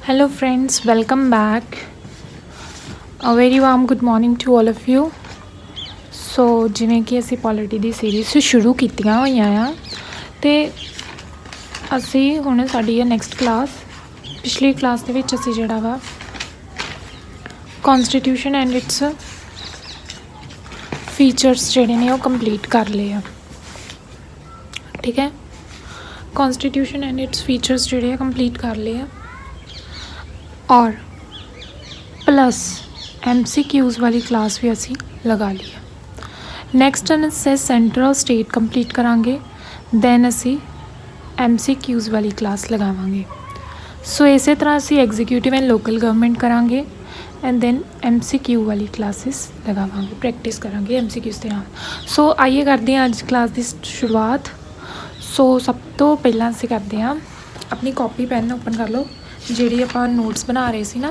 Hello friends, welcome back. A very warm good morning to all of you. So ਜਿਵੇਂ ਕਿ ਅਸੀਂ polity ਦੀ series ਸ਼ੁਰੂ ਕੀਤੀਆਂ ਹੋਈਆਂ ਆ ਤੇ ਅਸੀਂ ਹੁਣ ਸਾਡੀ ਨੈਕਸਟ ਕਲਾਸ ਪਿਛਲੀ ਕਲਾਸ ਦੇ ਵਿੱਚ ਅਸੀਂ ਜਿਹੜਾ ਵਾ ਕਨਸਟੀਟਿਊਸ਼ਨ ਐਂਡ ਇਟਸ ਫੀਚਰਸ ਜਿਹੜੇ ਨੇ ਉਹ ਕੰਪਲੀਟ ਕਰ ਲਏ ਆ। ਠੀਕ ਹੈ, ਕਨਸਟੀਟਿਊਸ਼ਨ ਐਂਡ ਇਟਸ ਫੀਚਰਸ ਜਿਹੜੇ ਆ ਕੰਪਲੀਟ ਕਰ ਲਏ ਆ और प्लस MCQs वाली क्लास भी असी लगा ली है। नैक्सट से सेंट्रल स्टेट कंप्लीट करांगे, दैन असी MCQs वाली क्लास लगावांगे। सो इस तरह असी एग्जीक्यूटिव एंड लोकल गवर्नमेंट करांगे एंड दैन MCQ वाली क्लासेस लगावांगे, प्रैक्टिस करांगे MCQs के नाल। सो आइए करते हैं अज क्लास की शुरुआत। सो सब तो पहला असी करते हैं अपनी कॉपी पैन ओपन कर लो, ਜਿਹੜੀ ਆਪਾਂ ਨੋਟਸ ਬਣਾ ਰਹੇ ਸੀ ਨਾ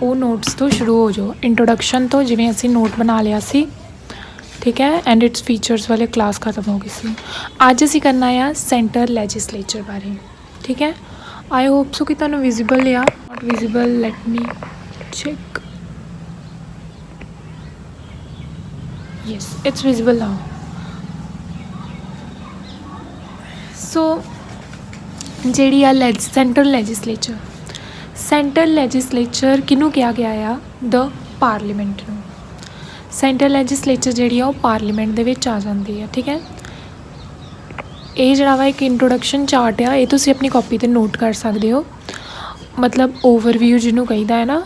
ਉਹ ਨੋਟਸ ਤੋਂ ਸ਼ੁਰੂ ਹੋ ਜਾਓ। ਇੰਟਰੋਡਕਸ਼ਨ ਤੋਂ ਜਿਵੇਂ ਅਸੀਂ ਨੋਟ ਬਣਾ ਲਿਆ ਸੀ, ਠੀਕ ਹੈ, ਐਂਡ ਇਟਸ ਫੀਚਰਸ ਵਾਲੇ ਕਲਾਸ ਖਤਮ ਹੋ ਗਈ ਸੀ। ਅੱਜ ਅਸੀਂ ਕਰਨਾ ਆ ਸੈਂਟਰ ਲੈਜਿਸਲੇਚਰ ਬਾਰੇ। ਠੀਕ ਹੈ, ਆਈ ਹੋਪ ਸੋ ਕਿ ਤੁਹਾਨੂੰ ਵਿਜ਼ੀਬਲ ਆ, not visible, let me check. Yes, it's visible now. So ਜਿਹੜੀ ਆ ਸੈਂਟਰਲ ਲੈਜਿਸਲੇਚਰ ਕਿਹਨੂੰ ਕਿਹਾ ਗਿਆ ਆ? ਦ ਪਾਰਲੀਮੈਂਟ ਨੂੰ। ਸੈਂਟਰਲ ਲੈਜਿਸਲੇਚਰ ਜਿਹੜੀ ਆ ਉਹ ਪਾਰਲੀਮੈਂਟ ਦੇ ਵਿੱਚ ਆ ਜਾਂਦੀ ਆ। ਠੀਕ ਹੈ, ਇਹ ਜਿਹੜਾ ਵਾ ਇੱਕ ਇੰਟਰੋਡਕਸ਼ਨ ਚਾਰਟ ਆ, ਇਹ ਤੁਸੀਂ ਆਪਣੀ ਕਾਪੀ 'ਤੇ ਨੋਟ ਕਰ ਸਕਦੇ ਹੋ। ਮਤਲਬ ਓਵਰਵਿਊ ਜਿਹਨੂੰ ਕਹੀਦਾ ਹੈ ਨਾ,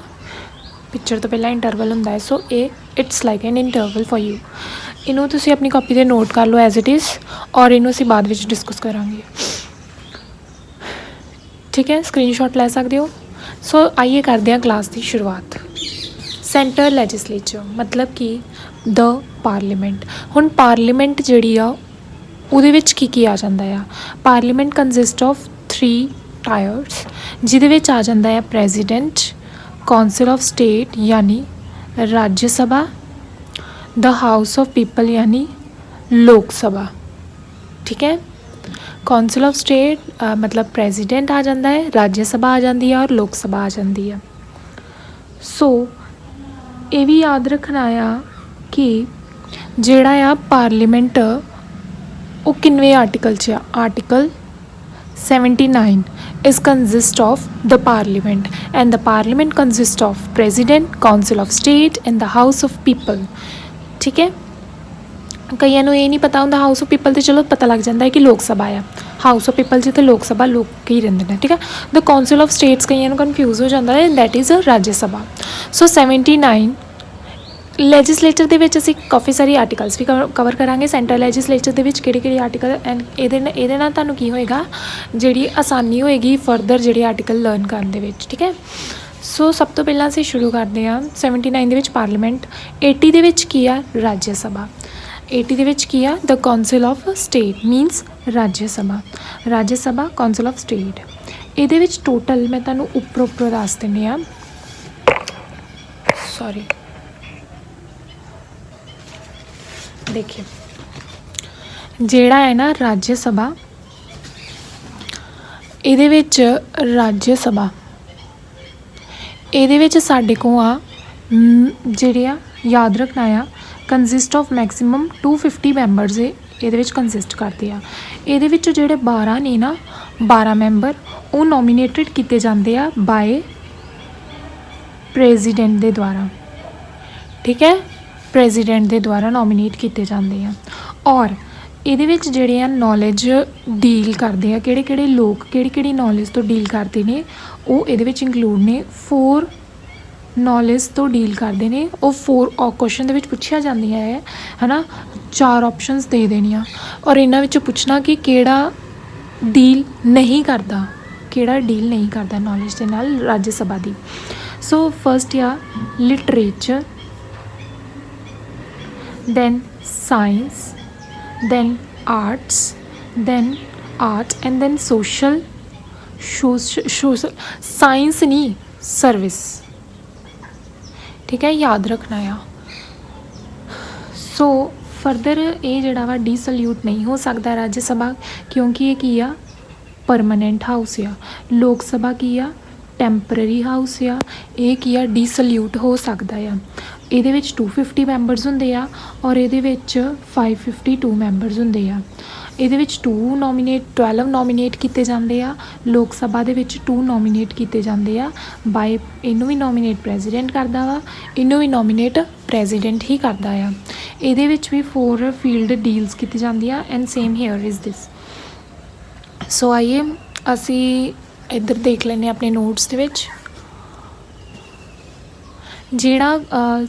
ਪਿਕਚਰ ਤੋਂ ਪਹਿਲਾਂ ਇੰਟਰਵਲ ਹੁੰਦਾ ਹੈ। ਸੋ ਇਹ it's like an interval for you. ਇਹਨੂੰ ਤੁਸੀਂ ਆਪਣੀ ਕਾਪੀ 'ਤੇ ਨੋਟ ਕਰ ਲਓ ਐਜ਼ ਇਟ ਇਜ਼, ਔਰ ਇਹਨੂੰ ਅਸੀਂ ਬਾਅਦ ਵਿੱਚ ਡਿਸਕਸ ਕਰਾਂਗੇ। ठीक है, स्क्रीनशॉट ले सकते हो। सो आइए करते हैं क्लास की शुरुआत। सेंटर लैजिसलेचर मतलब कि द पार्लीमेंट। हुण पार्लीमेंट जिहड़ी आ उहदे विच की आ जांदा आ? पार्लीमेंट कंसिस्ट ऑफ 3 टायर्स, जिहदे विच आ जांदा है प्रेजिडेंट, काउंसिल ऑफ स्टेट यानी राज्य सभा, द हाउस ऑफ पीपल यानी लोक सभा। ठीक है, काउंसिल ऑफ स्टेट मतलब प्रेजिडेंट आ जाता है, राज्य सभा आ जाती है और लोक सभा आ जाती है। सो ये भी याद रखना आ कि जिहड़ा आ पार्लीमेंट वो किनवे आर्टिकल च आ? Article 79 is consist of the parliament and the parliament consist of president, council of state and the house of people. ठीक है, कईयां नूं ये नहीं पता होंदा हाउस ऑफ पीपल तो चलो पता लग जाता है कि लोक सभा आ। हाउस ऑफ पीपल जिते लोक सभा लोग ही रहंदे ने। ठीक है, द काउंसिल ऑफ स्टेट्स कईयां नूं कन्फ्यूज़ हो जाता है, दैट इज़ राज्य सभा। सो 79 लैजिसलेचर दे विच असीं काफ़ी सारी आर्टिकल्स भी कवर करांगे। सेंट्रल लैजिसलेचर दे विच किहड़े आर्टिकल एंड इहदे नाल तुहानूं की होएगा, जिहड़ी आसानी होएगी फर्दर जिहड़े आर्टिकल लर्न करन दे विच। ठीक है, सो सब तो पहलां असीं शुरू करदे हां 79 दे विच पार्लीमेंट, 80 दे विच की आ? राज्य सभा। 80 दे विच की आ? The council of state means Rajya Sabha. राज्य सभा, काउंसिल ऑफ स्टेट। इहदे विच टोटल मैं तुहानूं उपर दस दिंदी आ। सॉरी, देखिए जिहड़ा है ना राज्य सभा, इहदे विच राज्य सभा इहदे विच साडे कोल आ जिहड़े आ याद रखना आ कंसिस्ट ऑफ मैक्सिमम 250 मैंबरस ये कंसिस्ट करते हैं। ये जोड़े 12 ने ना 12 मैंबर वो नॉमीनेटेड किए जाते हैं बाय प्रेजिडेंट के द्वारा। ठीक है, प्रेजिडेंट के द्वारा नॉमीनेट किए जाते हैं। और ये जोड़े नॉलेज डील करते हैं, किहड़े लोग किहड़ी नॉलेज तो डील करते हैं, वो ये इंक्लूड ने 4 नॉलेज तो डील करते हैं। वो 4 क्वेश्चन के पूछिया जांदियां है ना, 4 ऑप्शनस दे देनिया और इन्हां विचों पूछना कि किहड़ा डील नहीं करता, किहड़ा डील नहीं करता नॉलेज के नाल राज्य सभा दी। सो फर्स्ट आ literature, then science, then arts, then art and then social science नहीं सर्विस। ठीक है, याद रखना आ। सो फर्दर ये जोड़ा वा डिसल्यूट नहीं हो सकता राज्य सभा, क्योंकि ये की आ परमानेंट हाउस आ। लोक सभा की आ टैंपररी हाउस आ। ये की आ डिसल्यूट हो सकता आ। ਇਹਦੇ ਵਿੱਚ 250 ਮੈਂਬਰਸ ਹੁੰਦੇ ਆ ਔਰ ਇਹਦੇ ਵਿੱਚ 552 ਮੈਂਬਰਸ ਹੁੰਦੇ ਆ। ਇਹਦੇ ਵਿੱਚ 12 ਨੋਮੀਨੇਟ ਕੀਤੇ ਜਾਂਦੇ ਆ। ਲੋਕ ਸਭਾ ਦੇ ਵਿੱਚ 2 ਨੋਮੀਨੇਟ ਕੀਤੇ ਜਾਂਦੇ ਆ ਬਾਈ। ਇਹਨੂੰ ਵੀ ਨੋਮੀਨੇਟ ਪ੍ਰੈਜ਼ੀਡੈਂਟ ਕਰਦਾ ਵਾ, ਇਹਨੂੰ ਵੀ ਨੋਮੀਨੇਟ ਪ੍ਰੈਜ਼ੀਡੈਂਟ ਹੀ ਕਰਦਾ ਆ। ਇਹਦੇ ਵਿੱਚ ਵੀ 4 ਫੀਲਡ ਡੀਲਸ ਕੀਤੀ ਜਾਂਦੀ ਆ and same here is this. So ਆਈਏ ਅਸੀਂ ਇੱਧਰ ਦੇਖ ਲੈਂਦੇ ਹਾਂ ਆਪਣੇ ਨੋਟਸ ਦੇ ਵਿੱਚ ਜਿਹੜਾ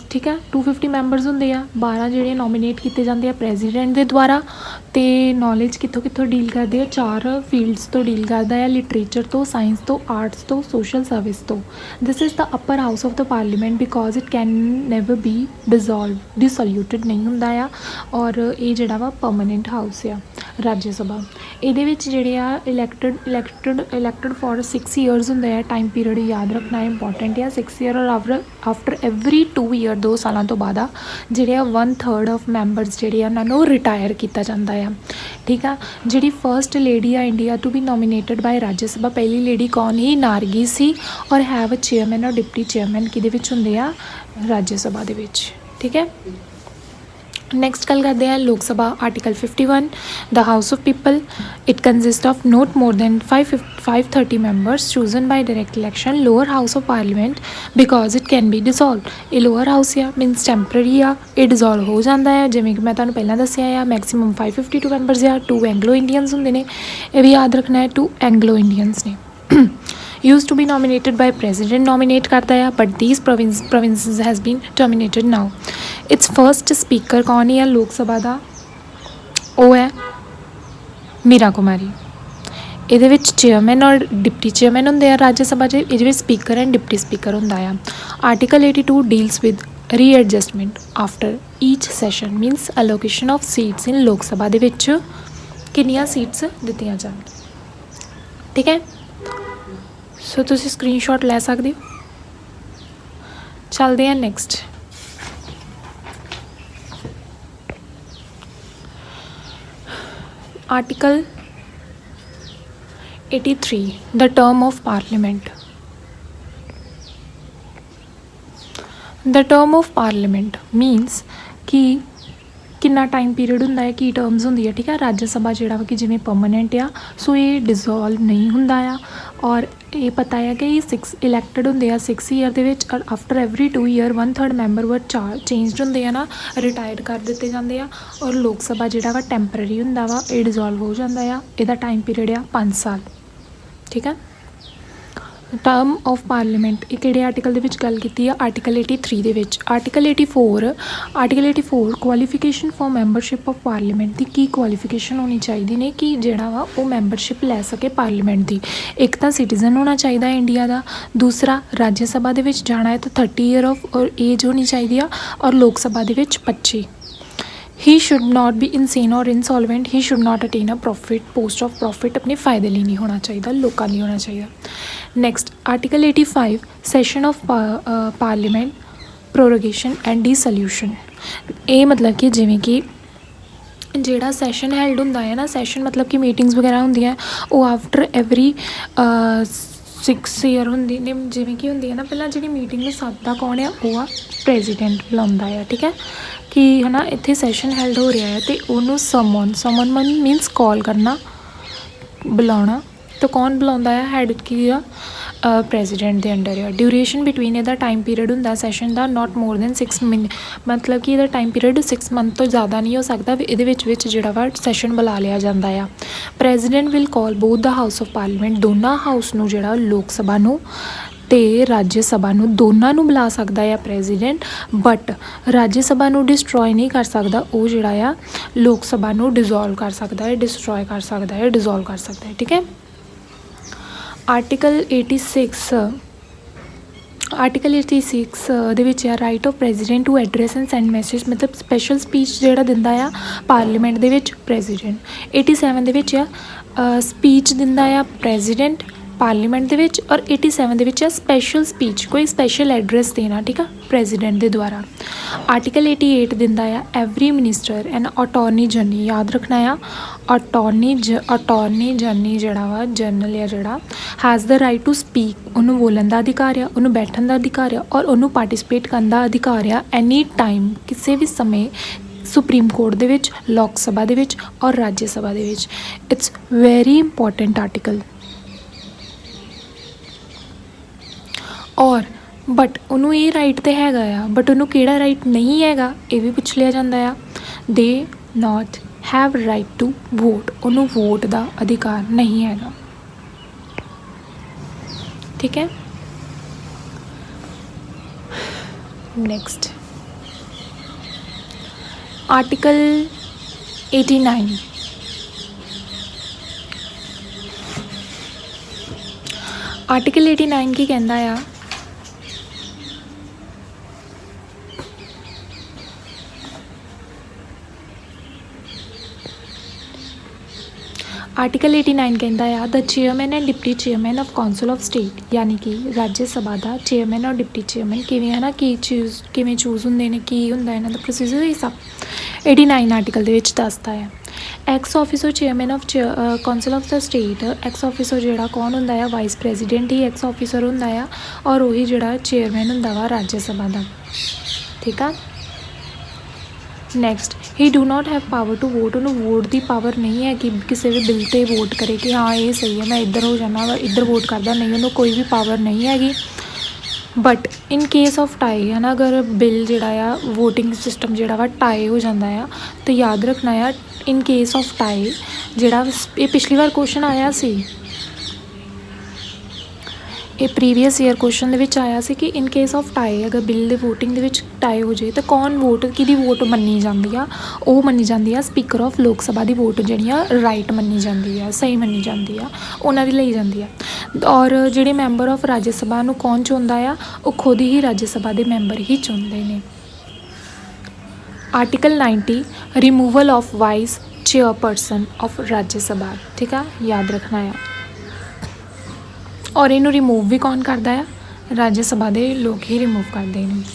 ਠੀਕ ਹੈ 250 ਮੈਂਬਰਸ ਹੁੰਦੇ ਆ। 12 ਜਿਹੜੇ ਨੋਮੀਨੇਟ ਕੀਤੇ ਜਾਂਦੇ ਆ ਪ੍ਰੈਜ਼ੀਡੈਂਟ ਦੇ ਦੁਆਰਾ। ਅਤੇ ਨੌਲੇਜ ਕਿੱਥੋਂ ਕਿੱਥੋਂ ਡੀਲ ਕਰਦੇ ਆ? 4 ਫੀਲਡਸ ਤੋਂ ਡੀਲ ਕਰਦਾ ਆ, ਲਿਟਰੇਚਰ ਤੋਂ, ਸਾਇੰਸ ਤੋਂ, ਆਰਟਸ ਤੋਂ, ਸੋਸ਼ਲ ਸਰਵਿਸ ਤੋਂ। This is the upper house of the parliament because it can never be dissoluted ਨਹੀਂ ਹੁੰਦਾ ਆ। ਔਰ ਇਹ ਜਿਹੜਾ ਵਾ ਪਰਮਾਨੈਂਟ ਹਾਊਸ ਆ ਰਾਜ ਸਭਾ। ਇਹਦੇ ਵਿੱਚ ਜਿਹੜੇ ਆ ਇਲੈਕਟਡ ਫॉर 6 ਈਅਰਸ ਹੁੰਦੇ ਆ। ਟਾਈਮ ਪੀਰੀਅਡ ਯਾਦ ਰੱਖਣਾ ਇੰਪੋਰਟੈਂਟ ਆ। 6 ਈਅਰ ਔਰ ਆਫਟਰ ਐਵਰੀ 2 ਈਅਰ 2 ਸਾਲਾਂ ਤੋਂ ਬਾਅਦ ਆ ਜਿਹੜੇ ਆ 1/3 ਆਫ ਮੈਂਬਰਸ ਜਿਹੜੇ ਆ ਉਹਨਾਂ ਨੂੰ ਰਿਟਾਇਰ ਕੀਤਾ ਜਾਂਦਾ ਆ। ਠੀਕ ਆ। ਜਿਹੜੀ ਫਸਟ ਲੇਡੀ ਆ India to be nominated by Raj Sabha, ਪਹਿਲੀ ਲੇਡੀ ਕੌਣ ਹੀ? ਨਾਰਗੀ ਸੀ। ਔਰ ਹੈਵ ਅ ਚੇਅਰਮੈਨ ਔਰ ਡਿਪਟੀ ਚੇਅਰਮੈਨ ਕਿਹਦੇ ਵਿੱਚ ਹੁੰਦੇ ਆ? ਰਾਜ ਸਭਾ ਦੇ ਵਿੱਚ। ਠੀਕ ਹੈ। ਨੈਕਸਟ ਗੱਲ ਕਰਦੇ ਹਾਂ Lok Sabha. Article 51 the house of people it consist of not more than 530 members chosen by direct election. Lower house of parliament because it can be dissolve. ਇਹ ਲੋਅਰ ਹਾਊਸ ਆ ਮੀਨਸ ਟੈਂਪਰਰੀ ਆ, ਇਹ ਡਿਸੋਲਵ ਹੋ ਜਾਂਦਾ ਹੈ। ਜਿਵੇਂ ਕਿ ਮੈਂ ਤੁਹਾਨੂੰ ਪਹਿਲਾਂ ਦੱਸਿਆ ਆ ਮੈਕਸੀਮਮ 552 ਮੈਂਬਰਸ ਆ। 2 ਐਂਗਲੋ ਇੰਡੀਅਨਸ ਹੁੰਦੇ ਨੇ, ਇਹ ਵੀ ਯਾਦ ਰੱਖਣਾ ਹੈ। 2 ਐਂਗਲੋ ਇੰਡੀਅਨਸ ਨੇ। used to be nominated by president nominate करता है but these provinces has been terminated now। its first speaker कौन है लोक सभा का? वो है मीरा कुमारी। ਇਹਦੇ ਵਿੱਚ ਚੇਅਰਮੈਨ ਔਰ ਡਿਪਟੀ ਚੇਅਰਮੈਨ ਹੁੰਦੇ ਆ ਰਾਜ ਸਭਾ 'ਚ। ਇਹਦੇ ਵਿੱਚ ਸਪੀਕਰ ਐਂਡ ਡਿਪਟੀ ਸਪੀਕਰ ਹੁੰਦਾ ਆ। Article 82 deals with readjustment after each session means allocation of seats in Lok Sabha ਦੇ ਵਿੱਚ ਕਿੰਨੀਆਂ ਸੀਟਸ ਦਿੱਤੀਆਂ ਜਾਣ। ਠੀਕ ਹੈ। ਸੋ ਤੁਸੀਂ ਸਕਰੀਨਸ਼ਾਟ ਲੈ ਸਕਦੇ ਹੋ। ਚੱਲਦੇ ਹਾਂ next. Article 83 the term of parliament. The term of parliament means ਕਿ ਕਿੰਨਾ ਟਾਈਮ ਪੀਰੀਅਡ ਹੁੰਦਾ ਹੈ, ਕੀ ਟਰਮਸ ਹੁੰਦੀ ਹੈ। ਠੀਕ ਹੈ। ਰਾਜ ਸਭਾ ਜਿਹੜਾ ਵਾ ਕਿ ਜਿਵੇਂ ਪਰਮਾਨੈਂਟ ਆ ਸੋ ਇਹ ਡਿਸੋਲਵ ਨਹੀਂ ਹੁੰਦਾ ਆ। ਔਰ ਇਹ ਪਤਾ ਹੈ ਕਿ ਇਹ 6 ਇਲੈਕਟਡ ਹੁੰਦੇ ਆ 6 ਈਅਰ ਦੇ ਵਿੱਚ। ਔਰ ਆਫਟਰ ਐਵਰੀ 2 ਈਅਰ 1/3 ਮੈਂਬਰ ਵਰ ਚੇਂਜਡ ਹੁੰਦੇ ਆ ਨਾ, ਰਿਟਾਇਰ ਕਰ ਦਿੱਤੇ ਜਾਂਦੇ ਆ। ਔਰ ਲੋਕ ਸਭਾ ਜਿਹੜਾ ਵਾ ਟੈਂਪਰਰੀ ਹੁੰਦਾ ਵਾ, ਇਹ ਡਿਸੋਲਵ ਹੋ ਜਾਂਦਾ ਆ। ਇਹਦਾ ਟਾਈਮ ਪੀਰੀਅਡ ਆ 5 ਸਾਲ। ਠੀਕ ਹੈ। ਟਰਮ ਆਫ ਪਾਰਲੀਮੈਂਟ ਇਹ ਕਿਹੜੇ ਆਰਟੀਕਲ ਦੇ ਵਿੱਚ ਗੱਲ ਕੀਤੀ ਆ? ਆਰਟੀਕਲ 83 ਦੇ ਵਿੱਚ। Article 84 qualification for membership of parliament the Ki qualification ਹੋਣੀ ਚਾਹੀਦੀ ਨੇ ਕਿ ਜਿਹੜਾ ਵਾ ਉਹ ਮੈਂਬਰਸ਼ਿਪ ਲੈ ਸਕੇ ਪਾਰਲੀਮੈਂਟ ਦੀ? ਇੱਕ ਤਾਂ ਸਿਟੀਜ਼ਨ ਹੋਣਾ ਚਾਹੀਦਾ ਇੰਡੀਆ ਦਾ, ਦੂਸਰਾ ਰਾਜ ਸਭਾ ਦੇ ਵਿੱਚ ਜਾਣਾ ਹੈ ਤਾਂ 30 ਈਅਰ ਆਫ ਔਰ ਏਜ ਹੋਣੀ ਚਾਹੀਦੀ ਆ, ਔਰ ਲੋਕ ਸਭਾ ਦੇ ਵਿੱਚ 25। he should not be insane or insolvent। he should not attain a post of profit। अपने फ़ायदे लिए नहीं होना चाहिए, लोगों लिए होना चाहिए। Next article 85 session of parliament prorogation and dissolution. ये मतलब कि जिमें कि ਜਿਹੜਾ ਸੈਸ਼ਨ ਹੈਲਡ ਹੁੰਦਾ ਹੈ ਨਾ, ਸੈਸ਼ਨ ਮਤਲਬ ਕਿ ਮੀਟਿੰਗਸ ਵਗੈਰਾ ਹੁੰਦੀਆਂ ਉਹ ਆਫਟਰ ਐਵਰੀ 6 ਈਅਰ ਹੁੰਦੀ ਨੇ। ਜਿਵੇਂ ਕਿ ਹੁੰਦੀ ਹੈ ਨਾ ਪਹਿਲਾਂ ਜਿਹੜੀ ਮੀਟਿੰਗ ਨੂੰ ਸੱਦਦਾ ਕੌਣ ਆ? ਉਹ ਆ ਪ੍ਰੈਜ਼ੀਡੈਂਟ ਬੁਲਾਉਂਦਾ ਆ। ਠੀਕ ਹੈ। ਕਿ ਹੈ ਨਾ ਇੱਥੇ ਸੈਸ਼ਨ ਹੈਲਡ ਹੋ ਰਿਹਾ ਹੈ ਅਤੇ ਉਹਨੂੰ ਸਮਨ ਮੀਨਸ ਕਾਲ ਕਰਨਾ, ਬੁਲਾਉਣਾ। ਤਾਂ ਕੌਣ ਬੁਲਾਉਂਦਾ ਆ? ਹੈਡ ਕੀ ਆ? ਪ੍ਰੈਜ਼ੀਡੈਂਟ ਦੇ ਅੰਡਰ ਆ। ਡਿਊਰੇਸ਼ਨ ਬਿਟਵੀਨ ਇਹਦਾ ਟਾਈਮ ਪੀਰੀਅਡ ਹੁੰਦਾ ਸੈਸ਼ਨ ਦਾ ਨੋਟ ਮੋਰ ਦੈਨ 6 ਮਹੀਨੇ। ਮਤਲਬ ਕਿ ਇਹਦਾ ਟਾਈਮ ਪੀਰੀਅਡ 6 ਮੰਥ ਤੋਂ ਜ਼ਿਆਦਾ ਨਹੀਂ ਹੋ ਸਕਦਾ। ਇਹਦੇ ਵਿੱਚ ਜਿਹੜਾ ਵਾ ਸੈਸ਼ਨ ਬੁਲਾ ਲਿਆ ਜਾਂਦਾ ਆ। President will call both the house of parliament, ਦੋਨਾਂ ਹਾਊਸ ਨੂੰ ਜਿਹੜਾ ਲੋਕ ਸਭਾ ਨੂੰ ਅਤੇ ਰਾਜ ਸਭਾ ਨੂੰ ਦੋਨਾਂ ਨੂੰ ਬੁਲਾ ਸਕਦਾ ਆ ਪ੍ਰੈਜ਼ੀਡੈਂਟ। ਬਟ ਰਾਜ ਸਭਾ ਨੂੰ ਡਿਸਟਰੋਏ ਨਹੀਂ ਕਰ ਸਕਦਾ। ਉਹ ਜਿਹੜਾ ਆ ਲੋਕ ਸਭਾ ਨੂੰ ਡਿਜ਼ੋਲਵ ਕਰ ਸਕਦਾ ਹੈ, ਡਿਸਟਰੋਏ ਕਰ ਸਕਦਾ ਹੈ, ਡਿਜ਼ੋਲਵ ਕਰ ਸਕਦਾ ਹੈ। ਠੀਕ ਹੈ। ਆਰਟੀਕਲ 86 ਦੇ ਵਿੱਚ ਆ right of president to address and send message. ਮਤਲਬ ਸਪੈਸ਼ਲ ਸਪੀਚ ਜਿਹੜਾ ਦਿੰਦਾ ਆ ਪਾਰਲੀਮੈਂਟ ਦੇ ਵਿੱਚ ਪ੍ਰੈਜ਼ੀਡੈਂਟ। 87 ਦੇ ਵਿੱਚ ਆ ਸਪੀਚ ਦਿੰਦਾ ਆ ਪ੍ਰੈਜ਼ੀਡੈਂਟ पार्लीमेंट दे विच, और 87 दे विच है स्पैशल स्पीच, कोई स्पैशल एड्रैस देना, ठीक है, प्रेजिडेंट के द्वारा। आर्टिकल 88 दिंदा आ every minister and attorney general, याद रखना आ अटॉर्नी जनरल जिहड़ा वा जनरल या जिहड़ा has the right to speak, उन्होंने बोलन का अधिकार आ, उन्होंने बैठन का अधिकार आ, और उन्होंने पार्टिसिपेट करने का अधिकार आ एनी टाइम, किसी भी समय सुप्रीम कोर्ट दे विच, लोक सभा दे विच और राज्य सभा दे विच। It's very important article. और बट उन्होंने ये राइट तो हैगा आ, बट उन्होंने केड़ा राइट नहीं हैगा ये भी पूछ लिया जाता है। They not have right to vote, उन्होंने वोट का अधिकार नहीं हैगा, ठीक है। नेक्स्ट आर्टिकल 89, आर्टिकल 89 की कहता आ आर्टिकल 89 कहता है the chairman and deputy chairman of council of state, यानी कि राज्य सभा का चेयरमैन और डिप्टी चेयरमैन किवें है ना कि चूज़ होंगे ने, की होंदा इन्हां दा प्रोसीजर, ये सब 89 आर्टिकल दे विच दसदा है। X officer chairman of council of the state, x officer जिहड़ा कौन होंदा है, वाइस प्रेजिडेंट ही एक्स ऑफिसर होंदा है, और वही जिहड़ा चेयरमैन होंदा वा राज्य सभा का, ठीक है। Next he do not have power to vote, उन्होंने वोट की पावर नहीं है कि किसी भी बिल पर वोट करे कि हाँ ये सही है मैं इधर हो जाना वा इधर वोट करदा, नहीं उन्होंने कोई भी पावर नहीं हैगी। But in case of tie है ना, अगर बिल जिहड़ा आ वोटिंग सिस्टम जिहड़ा वा टाई हो जाता है तो याद रखना है इन केस ऑफ टाई जिहड़ा ये पिछली बार क्वेश्चन आया सी, ये प्रीवियस ईयर क्वेश्चन दे विच आया सी कि इन केस ऑफ टाई अगर बिल दे वोटिंग दे विच टाई हो जाए तो कौन वोट किहदी वोट मन्नी जाती आ, वो मन्नी जाती आ स्पीकर ऑफ लोक सभा की वोट जिहड़ी आ राइट मन्नी जाती है, सही मन्नी जाती आ, उन्हां दी लई जाती है। और जिहड़े मैंबर ऑफ राज्य सभा नूं कौन चुनदा आ, वो खुद ही राज्य सभा के मैंबर ही चुनते हैं। Article 90 removal of vice chairperson of राज्य सभा, ठीक है, याद रखना है। और इनू रिमूव भी कौन करता है, राज्य सभा के लोग ही रिमूव करते हैं।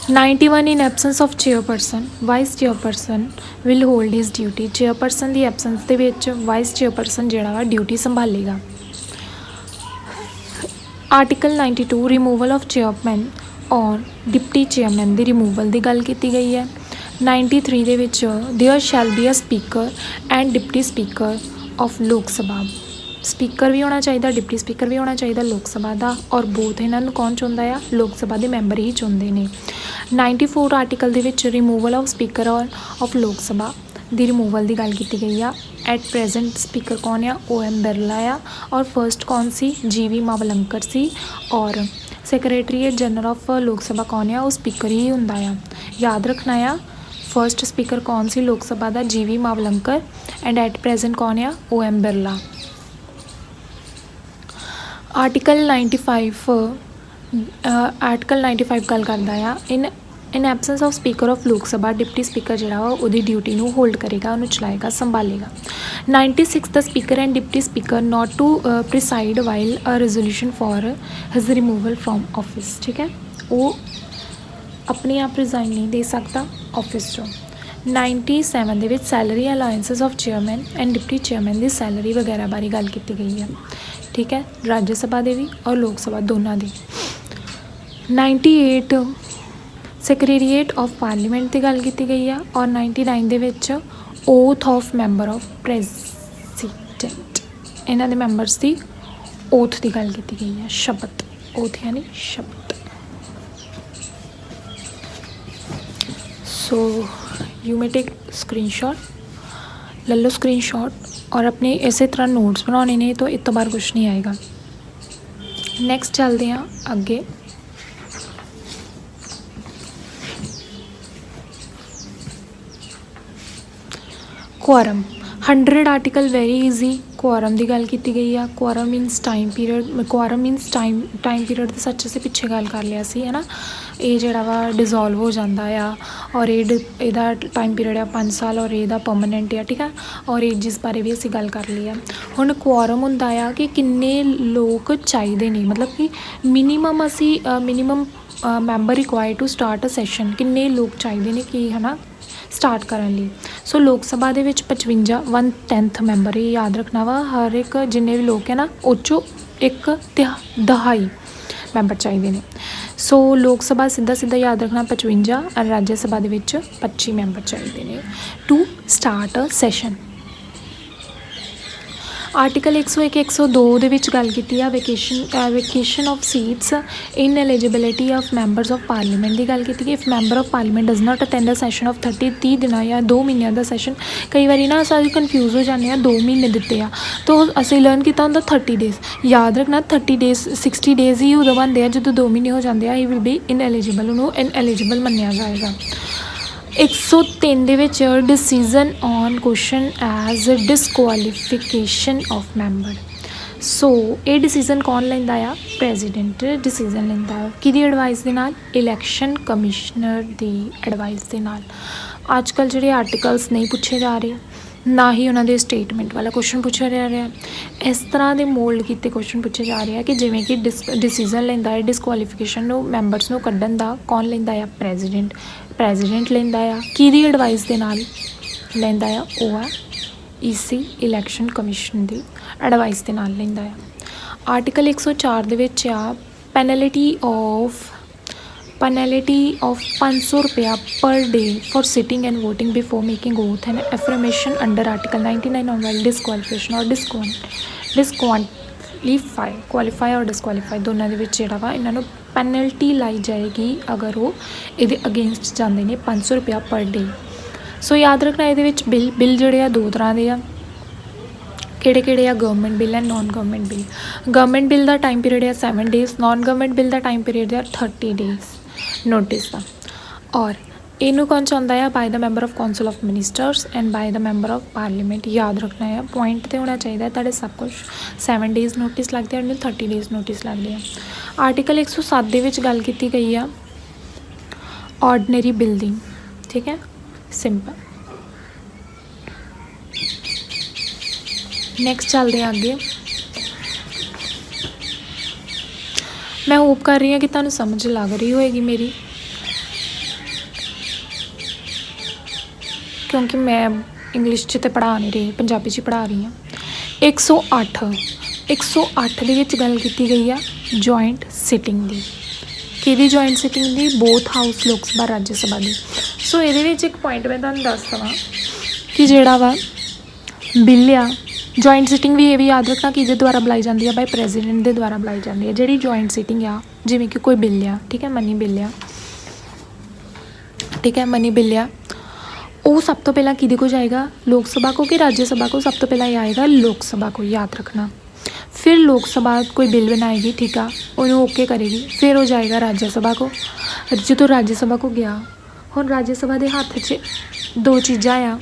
91 in absence of chairperson vice chairperson will hold his duty, chairperson की एबसेंस के विच वाइस चेयरपर्सन जिहड़ा वा ड्यूटी संभालेगा। आर्टिकल 92 रिमूवल ऑफ चेयरमैन और डिप्टी चेयरमैन की रिमूवल की गल की गई है। 93 दे विच there shall be a speaker and deputy speaker of Lok Sabha, speaker भी होना चाहिए डिप्टी स्पीकर भी होना चाहिए लोक सभा का, और बोथ इन्हों कौन चुनता है, लोक सभा के मैंबर ही चुनते हैं। 94 article they which removal of speaker of Lok सभा की रिमूवल की गल की गई है। एट प्रेजेंट स्पीकर कौन आ, OM बिरला आ, और फर्स्ट कौन सी, GV मावलंकर सी, और सैक्रटरीएट जनरल ऑफ लोक सभा कौन आ, वो स्पीकर ही होंदा आ। याद रखना आ फर्स्ट स्पीकर कौन सी लोक सभा का, GV Mavalankar, and at present कौन आ, OM बिरला। आर्टिकल 95 गल करता है इन absence of speaker of Lok सभा डिप्टी स्पीकर जिहड़ा वा उहदी ड्यूटी नूं होल्ड करेगा, उन्होंने चलाएगा, संभालेगा। 96 the speaker and deputy speaker not to preside while a resolution for his removal from office, ठीक है, वो अपने आप रिजाइन नहीं दे सकता ऑफिस चों। 97 दे विच salary allowances of chairman and deputy chairman की सैलरी वगैरह बारे गल की गई है, ठीक है, राज्य सभा दे भी और लोक सभा दोनों की। 98 सैक्रटरीएट ऑफ पार्लीमेंट की गल की गई है, और 99 दे विच oath of member of president, इन्हां दे मैंबर्स की ओथ की गल की गई है, शपथ, ओथ यानी शपथ। So you may take screenshot, ले लो स्क्रीनशॉट, और अपने इस तरह नोट्स बनाने ने, तो इस तो बार कुछ नहीं आएगा। नैक्सट चलते हैं अगे। Quorum 100 article very easy, quorum ਦੀ ਗੱਲ ਕੀਤੀ ਗਈ ਆ। Quorum means time period, quorum means time period ਤੇ ਸੱਚ ਅਸੀਂ ਪਿੱਛੇ ਗੱਲ ਕਰ ਲਿਆ ਸੀ ਹੈ ਨਾ। ਇਹ ਜਿਹੜਾ ਵਾ ਡਿਜ਼ੋਲਵ ਹੋ ਜਾਂਦਾ ਆ ਔਰ ਇਹਦਾ ਟਾਈਮ ਪੀਰੀਅਡ ਆ 5 ਸਾਲ ਔਰ ਇਹਦਾ ਪਰਮਾਨੈਂਟ ਆ, ਠੀਕ ਆ। ਔਰ ਏਜਿਸ ਬਾਰੇ ਵੀ ਅਸੀਂ ਗੱਲ ਕਰ ਲਈ ਆ। ਹੁਣ ਕੁਆਰਮ ਹੁੰਦਾ ਆ ਕਿ ਕਿੰਨੇ ਲੋਕ ਚਾਹੀਦੇ ਨੇ, ਮਤਲਬ ਕਿ ਮਿਨੀਮਮ ਅਸੀਂ minimum member require to start a session, ਕਿੰਨੇ ਲੋਕ ਚਾਹੀਦੇ ਨੇ ਕਿ ਹੈ ਨਾ ਸਟਾਰਟ ਕਰਨ ਲਈ। ਸੋ ਲੋਕ ਸਭਾ ਦੇ ਵਿੱਚ 55 1/10 ਮੈਂਬਰ, ਇਹ ਯਾਦ ਰੱਖਣਾ ਵਾ। ਹਰ ਇੱਕ ਜਿੰਨੇ ਵੀ ਲੋਕ ਹੈ ਨਾ ਉਹ 'ਚੋਂ 1/3 ਮੈਂਬਰ ਚਾਹੀਦੇ ਨੇ। ਸੋ ਲੋਕ ਸਭਾ ਸਿੱਧਾ ਯਾਦ ਰੱਖਣਾ 55 ਔਰ ਰਾਜ ਸਭਾ ਦੇ ਵਿੱਚ 25 ਮੈਂਬਰ ਚਾਹੀਦੇ ਨੇ to start a session. Article 101 102 ਦੇ ਵਿੱਚ ਗੱਲ ਕੀਤੀ ਆ vacation of seats in eligibility of members of parliament ਦੀ ਗੱਲ ਕੀਤੀ ਕਿ if member of parliament does not attend a session of 30 ਦਿਨਾਂ ਜਾਂ 2 ਮਹੀਨਿਆਂ ਦਾ ਸੈਸ਼ਨ। ਕਈ ਵਾਰੀ ਨਾ ਅਸੀਂ ਕਨਫਿਊਜ਼ ਹੋ ਜਾਂਦੇ ਹਾਂ, 2 ਮਹੀਨੇ ਦਿੱਤੇ ਆ ਤਾਂ ਅਸੀਂ ਲਰਨ ਕੀਤਾ ਹੁੰਦਾ 30 ਡੇਜ਼। ਯਾਦ ਰੱਖਣਾ 30 ਡੇਜ਼ 60 ਡੇਜ਼ ਹੀ ਉਦੋਂ ਬਣਦੇ ਆ ਜਦੋਂ 2 ਮਹੀਨੇ ਹੋ ਜਾਂਦੇ ਆ। ਹੀ ਵਿਲ ਬੀ ਇਨਐਲੀਜੀਬਲ, ਉਹਨੂੰ ਇਨਐਲੀਜੀਬਲ ਮੰਨਿਆ ਜਾਏਗਾ। 103 ਦੇ ਵਿੱਚ decision on question as disqualification of member. So ਇਹ ਡਿਸੀਜ਼ਨ ਕੌਣ ਲੈਂਦਾ ਆ? ਪ੍ਰੈਜ਼ੀਡੈਂਟ ਡਿਸੀਜ਼ਨ ਲੈਂਦਾ ਆ। ਕਿਹਦੀ ਐਡਵਾਈਸ ਦੇ ਨਾਲ? ਇਲੈਕਸ਼ਨ ਕਮਿਸ਼ਨਰ ਦੀ ਐਡਵਾਈਸ ਦੇ ਨਾਲ। ਅੱਜ ਕੱਲ੍ਹ ਜਿਹੜੇ ਆਰਟੀਕਲਸ ਨਹੀਂ ਪੁੱਛੇ ਜਾ ਰਹੇ, ਨਾ ਹੀ ਉਹਨਾਂ ਦੇ ਸਟੇਟਮੈਂਟ ਵਾਲਾ ਕੁਐਸਚਨ ਪੁੱਛਿਆ ਜਾ ਰਿਹਾ, ਇਸ ਤਰ੍ਹਾਂ ਦੇ ਮੋਲਡ ਕੀਤੇ ਕੁਐਸਚਨ ਪੁੱਛੇ ਜਾ ਰਹੇ ਆ ਕਿ ਜਿਵੇਂ ਕਿ ਡਿਸੀਜ਼ਨ ਲੈਂਦਾ ਹੈ ਡਿਸਕੁਆਲੀਫਿਕੇਸ਼ਨ ਨੂੰ ਮੈਂਬਰਸ ਨੂੰ ਕੱਢਣ ਦਾ, ਕੌਣ ਲੈਂਦਾ ਆ? ਪ੍ਰੈਜ਼ੀਡੈਂਟ ਲੈਂਦਾ ਆ। ਕਿਹਦੀ ਐਡਵਾਈਸ ਦੇ ਨਾਲ ਲੈਂਦਾ ਆ? ਉਹ ਆ ਈਸੀ ਇਲੈਕਸ਼ਨ ਕਮਿਸ਼ਨ ਦੀ ਐਡਵਾਈਸ ਦੇ ਨਾਲ ਲੈਂਦਾ ਆ। ਆਰਟੀਕਲ 104 ਦੇ ਵਿੱਚ ਆ ਪੈਨਲਟੀ ਆਫ 500 ਰੁਪਇਆ per day for sitting and voting before making oath and affirmation under article 99 on well disqualification ਔਰ ਕੁਆਲੀਫਾਈ ਔਰ ਡਿਸਕੁਆਲੀਫਾਈ ਦੋਨਾਂ ਦੇ ਵਿੱਚ ਜਿਹੜਾ ਵਾ ਇਹਨਾਂ ਨੂੰ ਪੈਨਲਟੀ ਲਾਈ ਜਾਏਗੀ ਅਗਰ ਉਹ ਇਹਦੇ ਅਗੇਂਸਟ ਜਾਂਦੇ ਨੇ 500 ਰੁਪਇਆ ਪਰ ਡੇ। ਸੋ ਯਾਦ ਰੱਖਣਾ ਇਹਦੇ ਵਿੱਚ ਬਿੱਲ ਜਿਹੜੇ ਆ 2 ਤਰ੍ਹਾਂ ਦੇ ਆ। ਕਿਹੜੇ ਆ? Government bill and naan government bill. Government bill the time period ਆ 7 ਡੇਜ਼, ਨਾਨ ਗਵਰਨਮੈਂਟ ਬਿੱਲ ਦਾ ਟਾਈਮ ਪੀਰੀਅਡ ਆ 30 ਡੇਜ਼ ਨੋਟਿਸ ਦਾ। ਔਰ ਇਹਨੂੰ ਕੌਣ ਚਾਹੁੰਦਾ ਆ? By the member of council of ministers and by the member of parliament. ਯਾਦ ਰੱਖਣਾ ਆ, ਪੁਆਇੰਟ 'ਤੇ ਹੋਣਾ ਚਾਹੀਦਾ ਤੁਹਾਡੇ ਸਭ ਕੁਛ। 7 ਡੇਜ਼ ਨੋਟਿਸ ਲੱਗਦੇ ਆ, ਉਹਨੂੰ 30 ਡੇਜ਼ ਨੋਟਿਸ ਲੱਗਦੇ ਆ। ਆਰਟੀਕਲ 107 ਦੇ ਵਿੱਚ ਗੱਲ ਕੀਤੀ ਗਈ ਆ ਆਰਡੀਨਰੀ ਬਿੱਲ ਦੀ, ਠੀਕ ਹੈ, ਸਿੰਪਲ। ਨੈਕਸਟ ਚੱਲਦੇ ਹਾਂ ਅੱਗੇ। ਮੈਂ ਹੋਪ ਕਰ ਰਹੀ ਹਾਂ ਕਿ ਤੁਹਾਨੂੰ ਸਮਝ ਲੱਗ ਰਹੀ ਹੋਏਗੀ ਮੇਰੀ, ਕਿਉਂਕਿ ਮੈਂ ਇੰਗਲਿਸ਼ 'ਚ ਤਾਂ ਪੜ੍ਹਾ ਨਹੀਂ ਰਹੀ, ਪੰਜਾਬੀ 'ਚ ਪੜ੍ਹਾ ਰਹੀ ਹਾਂ। 108 ਦੇ ਵਿੱਚ ਗੱਲ ਕੀਤੀ ਗਈ ਆ ਜੁਆਇੰਟ ਸਿਟਿੰਗ ਦੀ। ਕਿਹਦੀ ਜੁਆਇੰਟ ਸਿਟਿੰਗ ਦੀ? ਬੋਥ ਹਾਊਸ, ਲੋਕ ਸਭਾ ਰਾਜ ਸਭਾ ਦੀ। ਸੋ ਇਹਦੇ ਵਿੱਚ ਇੱਕ ਪੁਆਇੰਟ ਮੈਂ ਤੁਹਾਨੂੰ ਦੱਸ ਦੇਵਾਂ ਕਿ ਜਿਹੜਾ ਵਾ ਬਿੱਲ ਆ ਜੁਆਇੰਟ ਸਿਟਿੰਗ ਵੀ, ਇਹ ਵੀ ਯਾਦ ਰੱਖਣਾ ਕਿ ਇਹਦੇ ਦੁਆਰਾ ਬੁਲਾਈ ਜਾਂਦੀ ਆ, ਬਾਈ ਪ੍ਰੈਜ਼ੀਡੈਂਟ ਦੇ ਦੁਆਰਾ ਬੁਲਾਈ ਜਾਂਦੀ ਹੈ। ਜਿਹੜੀ ਜੁਆਇੰਟ ਸਿਟਿੰਗ ਆ, ਜਿਵੇਂ ਕਿ ਕੋਈ ਬਿੱਲ ਆ, ਠੀਕ ਹੈ, ਮਨੀ ਬਿੱਲ ਆ, ਠੀਕ ਹੈ, ਮਨੀ ਬਿੱਲ ਆ, ਉਹ ਸਭ ਤੋਂ ਪਹਿਲਾਂ ਕਿਹਦੇ ਕੋਲ ਜਾਏਗਾ? ਲੋਕ ਸਭਾ को कि राज्य सभा को? सब तो पहला ये आएगा लोक सभा को, याद रखना। फिर लोक सभा कोई बिल बनाएगी, ठीक है, उन्होंने ओके करेगी, फिर हो जाएगा राज्य सभा को। जो राज्य सभा को गया, हुण राज्य सभा के हत्थ 'च 2 चीज़ां आ,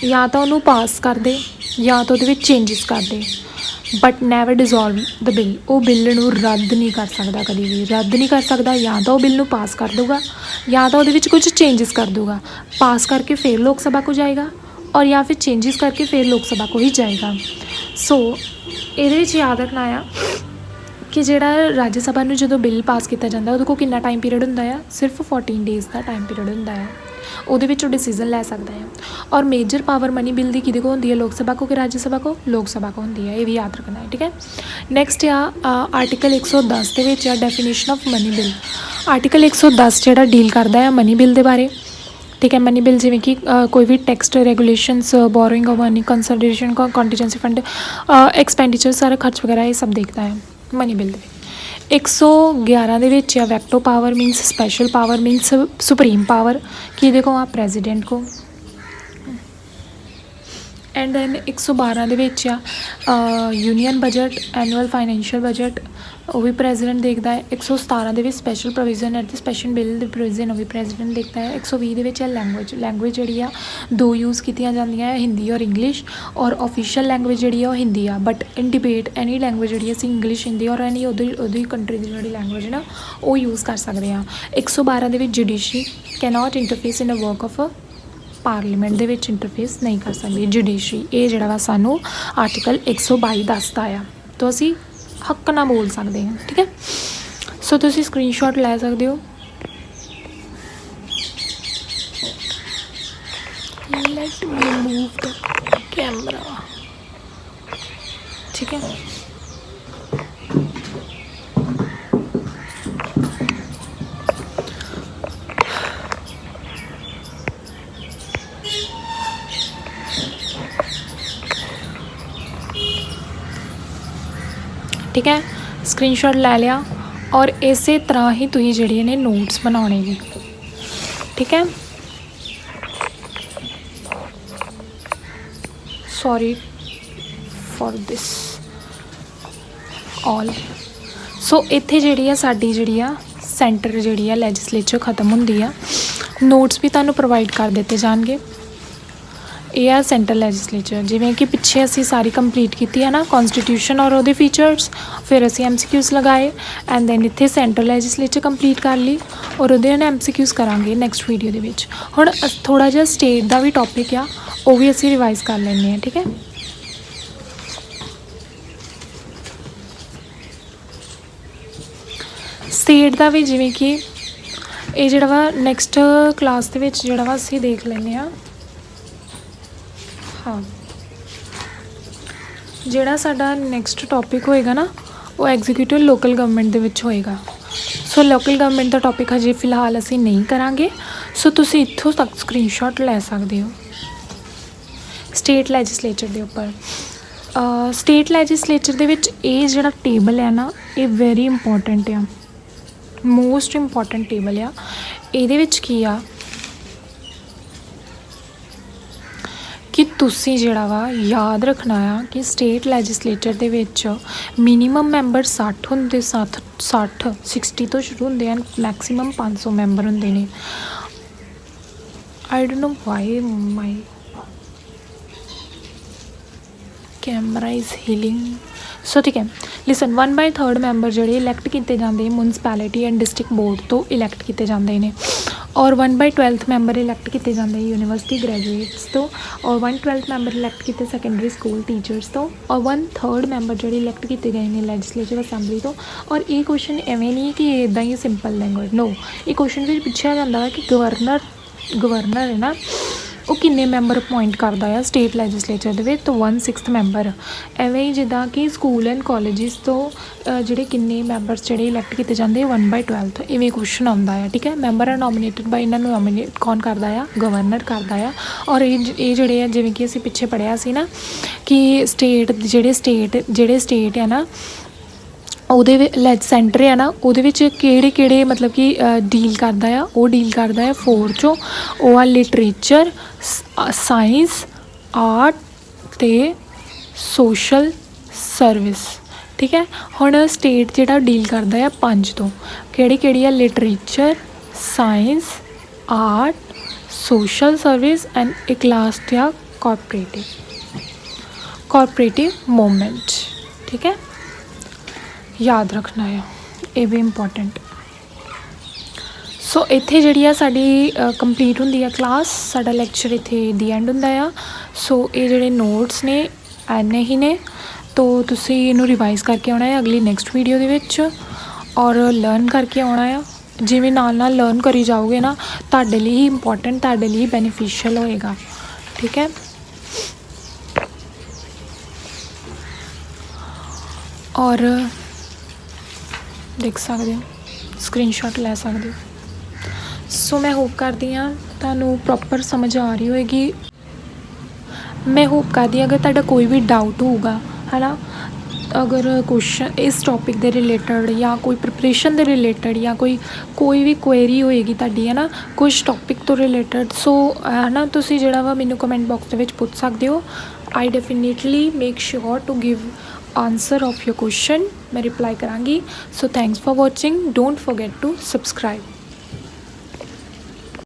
या तो उन्होंने पास कर दे या तो वो चेंजिस कर दे, but never dissolve the bill. वो बिल नूं रद्द नहीं कर सकता, कभी भी रद्द नहीं कर सकता। या तो बिल नूं पास कर दूगा या तो वो कुछ चेंजिस कर दूगा। पास करके फिर लोक सभा को जाएगा और या फिर चेंजिस करके फिर लोक सभा को ही जाएगा। सो ये याद रखना आ कि जिहड़ा राज्य सभा नूं जदों बिल पास किया जाता उहदे कोल कितना टाइम पीरियड हुंदा है? सिर्फ 14 डेज़ का टाइम पीरियड हुंदा है। ਉਹਦੇ ਵਿੱਚ ਉਹ डिसीजन ਲੈ सकता है। और मेजर पावर मनी बिल की किहदे कोल हुंदी है? लोक सभा को कि राज्य सभा को? लोक सभा को हुंदी है। ये भी याद रखना है, ठीक है। नैक्सट आ आर्टिकल 110 ਦੇ ਵਿੱਚ ਆ definition of money bill. Article 110 ਜਿਹੜਾ ਡੀਲ ਕਰਦਾ ਹੈ मनी बिल ਦੇ ਬਾਰੇ, ठीक है। मनी बिल जिमें कि कोई भी tax regulations, borrowing of money, consultation, contingency fund, expenditure, सारा खर्च वगैरह ये सब देखता है मनी बिल। 111 ਦੇ ਵਿੱਚ ਆ veto power means special power means supreme power. किहदे को? आ प्रेजिडेंट को। एंड दैन 112 ਦੇ ਵਿੱਚ ਆ union budget annual financial budget वो भी प्रेजिडेंट देखता है। 117 ਦੇ ਵਿੱਚ special provision at the special bill ਦੇ प्रोविजन वो भी प्रेजिडेंट देखता है। 120 ਦੇ ਵਿੱਚ लैंगुएज ਜਿਹੜੀ ਆ दो यूज़ कीतियां ਜਾਂਦੀਆਂ हिंदी और इंग्लिश और ऑफिशियल लैंगुएज ਜਿਹੜੀ ਆ हिंदी आ but in debate any language ਜਿਹੜੀ ਅਸੀਂ इंग्लिश हिंदी और एनी ਉਹਦੀ कंट्री ਦੀ ਜਿਹੜੀ लैंगुएज ना वो यूज़ कर सकते हैं। 112 ਦੇ ਵਿੱਚ judiciary cannot interface in a work of parliament ਦੇ ਵਿੱਚ इंटरफेस नहीं कर सकती जुडिशरी। ये ਜਿਹੜਾ ਵਾ ਸਾਨੂੰ आर्टिकल 122 ਦੱਸਦਾ ਆ तो ਅਸੀਂ हक ना बोल सकते हैं। ठीक है सो तुसी स्क्रीनशॉट ले सकते हो। Let me move the camera. ठीक है ठीक है स्क्रीनशॉट ले लिया और इस तरह ही तुसीं जिहड़े ने नोट्स बनाने ने। ठीक है सॉरी फॉर दिस ऑल। सो इत्थे जिहड़ी आ साडी जिहड़ी आ सेंटर जिहड़ी आ लैजिसलेचर खत्म हुंदी आ। नोट्स भी तुहानूं प्रोवाइड कर दिते जाणगे। ये आ सेंटर लैजिसलेचर जिवें कि पिछे असी सारी कंप्लीट की है ना कॉन्स्टिट्यूशन और वो फीचर्स फिर असी MCQs लगाए एंड दैन इत्थे सेंटर लैजिसलेचर कंप्लीट कर ली और वो MCQs करांगे नैक्सट वीडियो दे विच। हुण थोड़ा जिहा स्टेट का भी टॉपिक आ वो भी असी रिवाइज कर लैंदे हैं। ठीक है स्टेट का भी जिवें कि ये जिहड़ा वा नैक्सट क्लास दे विच जिहड़ा वा असी देख लैंदे आ। हाँ जिहड़ा साडा नैक्सट टॉपिक होएगा ना वो एग्जीक्यूटिव लोकल गवर्नमेंट दे विच होएगा। सो लोकल गवर्नमेंट का टॉपिक हजे फिलहाल असी नहीं करांगे। सो तुसी इत्थों तक स्क्रीनशॉट ले सकते हो स्टेट लैजिसलेचर के उपर। स्टेट लैजिसलेचर दे विच ये जिहड़ा टेबल है ना ये वेरी इंपॉर्टेंट आ मोस्ट इंपॉर्टेंट टेबल आ। इहदे विच की आ कि तुसी जिहड़ा वा याद रखना आ कि स्टेट लैजिसलेचर दे विच मिनीमम मैंबर 60 होंदे 60 तो शुरू होंदे हैं मैक्सीमम 500 मैंबर होंदे ने। I don't know why my camera is healing. So ठीक है लिसन 1/3 मैंबर जिहड़े इलैक्ट किए जाते हैं मुनसिपैलिटी एंड डिस्ट्रिक्ट बोर्ड तो इलैक्ट किए जाते हैं और 1/12 मैंबर इलैक्ट किए जाते हैं यूनीवर्सिटी ग्रैजुएट्स तो और 1/12 मैंबर इलैक्ट किए सैकेंडरी स्कूल टीचर्स तो और 1/3 मैंबर जो इलैक्ट किए गए हैं लैजिसलेचर असैंबली तो। और ये क्वेश्चन एवं नहीं कि इदा ही सिंपल लैंगुएज नो ये क्वेश्चन भी पूछा जाता है कि गवर्नर है ना वो किन्ने मैंबर अपॉइंट करता है स्टेट लैजिसलेचर दे तो 1/6 मैंबर। एवं ही जिदा कि स्कूल एंड कॉलेजिस तो जोड़े किन्ने मैंबरस जोड़े इलैक्ट किए जाते 1/12 इवें क्वेश्चन आता है। ठीक है मैंबर आ नॉमीनेटिड बाय इन्होंने नॉमीनेट कौन करता है गवर्नर करता है। और ये जोड़े जिवें कि असीं पिछे पढ़िया सी ना कि स्टेट है ना वो सेंटर है ना वो किहड़े मतलब कि डील करता है वो डील करता है 4 चों वो आ लिटरेचर साइंस आर्ट ते सोशल सर्विस। ठीक है हुण स्टेट जिहड़ा डील करता है 5 तो किहड़ी है literature science art social service and एक लास्ट आ कॉरपोरेटिव मूवमेंट। ठीक है याद रखना है ये भी इंपॉर्टेंट। सो इत्थे जिहड़ी आ साडी कंप्लीट हुंदी है क्लास साडा लैक्चर इत्थे दी एंड हुंदा आ। सो ये जिहड़े नोट्स ने इन्ने ही ने तो तुसीं इहनूं रिवाइज़ करके आउणा है अगली नैक्सट वीडियो दे विच और लर्न करके आउणा है। जिवें नाल नाल लर्न करी जाओगे ना तुहाडे लई ही इंपॉर्टेंट तुहाडे लई बेनीफिशियल होएगा। ठीक है और देख सकते हो स्क्रीनशॉट ले सकते हो। सो मैं होप करती हाँ तुहानूं प्रॉपर समझ आ रही होएगी। मैं होप करती अगर तुहाडा कोई भी डाउट होगा है ना अगर क्वेश्चन इस टॉपिक ਦੇ ਰਿਲੇਟਡ ਜਾਂ ਕੋਈ ਪ੍ਰੀਪਰੇਸ਼ਨ ਦੇ ਰਿਲੇਟਡ ਜਾਂ ਕੋਈ ਵੀ ਕੁਐਰੀ ਹੋਏਗੀ ਤੁਹਾਡੀ ਹੈ ਨਾ ਕੁਛ ਟੌਪਿਕ ਤੋਂ ਰਿਲੇਟਡ, ਸੋ ਹੈ ਨਾ ਤੁਸੀਂ ਜਿਹੜਾ ਵਾ ਮੈਨੂੰ ਕਮੈਂਟ ਬਾਕਸ ਦੇ ਵਿੱਚ ਪੁੱਛ ਸਕਦੇ ਹੋ। I definitely make sure to give answer of your question, ਮੈਂ ਰਿਪਲਾਈ ਕਰਾਂਗੀ। So thanks for watching, don't forget to ਸਬਸਕ੍ਰਾइब।